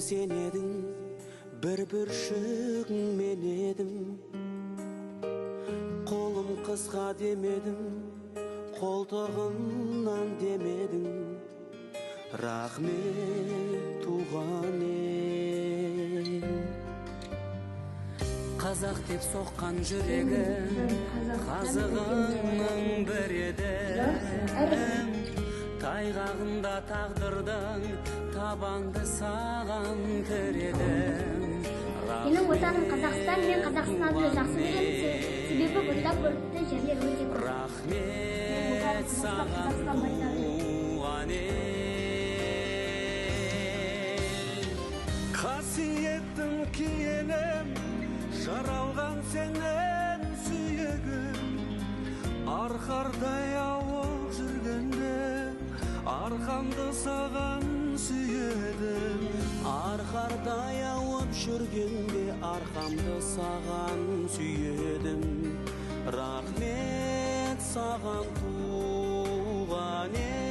sen eдің, bir бүршігің мен едім. Қолым қысқа демедім, қолтығымнан демедің. Рахмет туған ел. Қазақ деп соққан жүрегі қазығының бір еді. Тайғағында тағдырдың табанды саған тіредім. Менің отаным Қазақстан, мен Қазақстанды жақсы көремін, себебі бұнда көрікті жерлер өте көп. Рахмет саған туған ел. Қасиеттің киелім, жаралған сенен сүйегім. Арқардай ауып жүргенде арқамды саған сүйедім. Арқардай ауып жүргенде арқамды саған сүйедім. Рахмет саған туған ел.